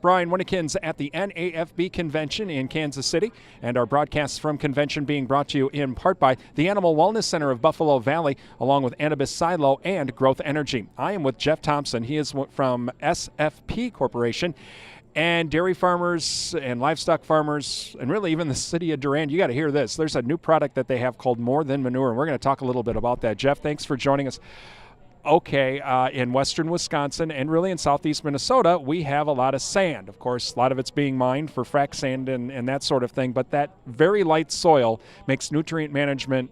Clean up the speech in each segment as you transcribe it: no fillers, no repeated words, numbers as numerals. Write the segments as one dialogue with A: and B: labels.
A: Brian Winnikins at the NAFB convention in Kansas City, and our broadcasts from convention being brought to you in part by the Animal Wellness Center of Buffalo Valley, along with Annabis Silo and Growth Energy. I am with Jeff Thompson. He is from SFP Corporation. And dairy farmers and livestock farmers, and really even the city of Durand, you got to hear this. There's a new product that they have called More Than Manure, and we're going to talk a little bit about that. Jeff, thanks for joining us. Okay, in western Wisconsin and really in southeast Minnesota, we have a lot of sand. Of course, a lot of it's being mined for frac sand and that sort of thing, but that very light soil makes nutrient management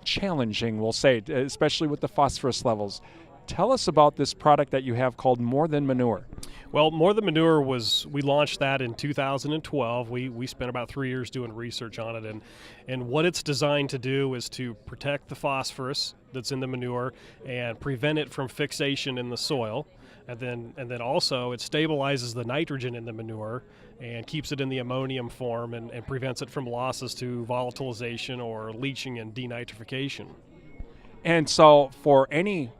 A: challenging, we'll say, especially with the phosphorus levels. Tell us about this product that you have called More Than Manure.
B: Well, More Than Manure we launched that in 2012. We spent about 3 years doing research on it, and what it's designed to do is to protect the phosphorus that's in the manure and prevent it from fixation in the soil. And then also it stabilizes the nitrogen in the manure and keeps it in the ammonium form and prevents it from losses to volatilization or leaching and denitrification.
A: And so for any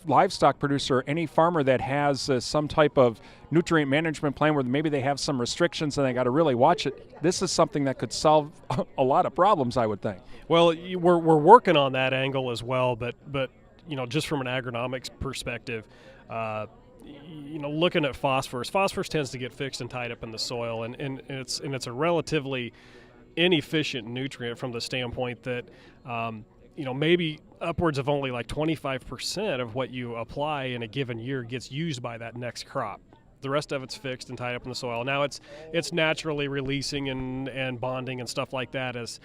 A: livestock producer, any farmer that has some type of nutrient management plan where maybe they have some restrictions and they got to really watch it, this is something that could solve a lot of problems, I would think.
B: Well, we're working on that angle as well, but just from an agronomics perspective, looking at phosphorus tends to get fixed and tied up in the soil, and it's a relatively inefficient nutrient from the standpoint that maybe upwards of only like 25% of what you apply in a given year gets used by that next crop. The rest of it's fixed and tied up in the soil. Now it's naturally releasing and bonding and stuff like that as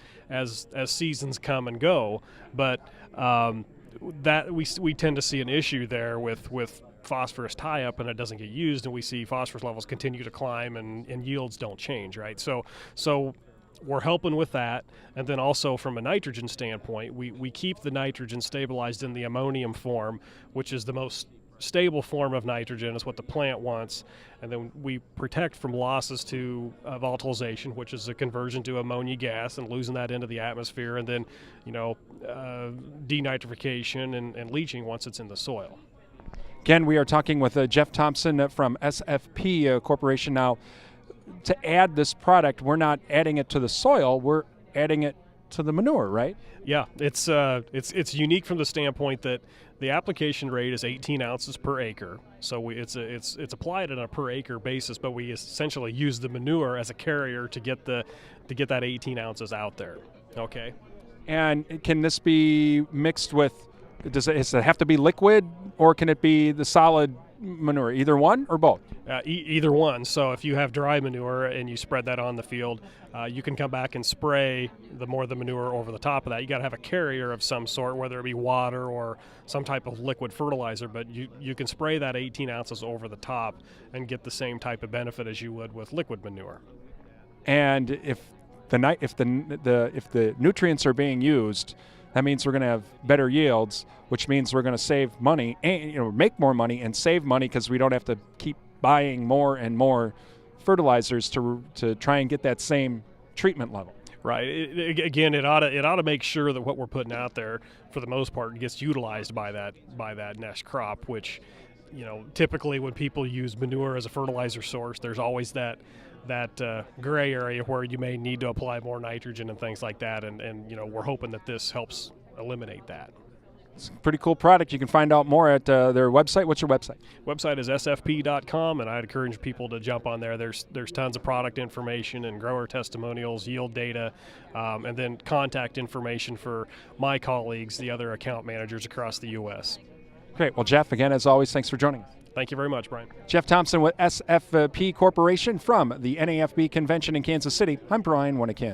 B: seasons come and go, but that we tend to see an issue there with phosphorus tie up and it doesn't get used, and we see phosphorus levels continue to climb and yields don't change, right? So we're helping with that, and then also from a nitrogen standpoint, we keep the nitrogen stabilized in the ammonium form, which is the most stable form of nitrogen, is what the plant wants, and then we protect from losses to volatilization, which is a conversion to ammonia gas and losing that into the atmosphere, and then denitrification and leaching once it's in the soil.
A: Again, we are talking with Jeff Thompson from SFP Corporation. Now, to add this product, we're not adding it to the soil, we're adding it to the manure, right?
B: Yeah, it's unique from the standpoint that the application rate is 18 ounces per acre. So it's applied on a per acre basis, but we essentially use the manure as a carrier to get that 18 ounces out there. Okay. And
A: can this be mixed with? Does it have to be liquid, or can it be the solid manure? Either one or both?
B: Either one. So if you have dry manure and you spread that on the field, you can come back and spray the More Than Manure over the top of that. You got to have a carrier of some sort, whether it be water or some type of liquid fertilizer, but you can spray that 18 ounces over the top and get the same type of benefit as you would with liquid manure.
A: And if the nutrients are being used, that means we're going to have better yields, which means we're going to save money and make more money and save money because we don't have to keep buying more and more fertilizers to try and get that same treatment level.
B: Right. It ought to make sure that what we're putting out there, for the most part, gets utilized by that next crop. Which, typically when people use manure as a fertilizer source, there's always that gray area where you may need to apply more nitrogen and things like that, and we're hoping that this helps eliminate that.
A: It's a pretty cool product. You can find out more at their website. What's your website?
B: Website is sfp.com, and I'd encourage people to jump on there. There's tons of product information and grower testimonials, yield data, and then contact information for my colleagues, the other account managers across the U.S.
A: Great. Well, Jeff, again, as always, thanks for joining us.
B: Thank you very much, Brian.
A: Jeff Thompson with SFP Corporation from the NAFB Convention in Kansas City. I'm Brian Winnikins.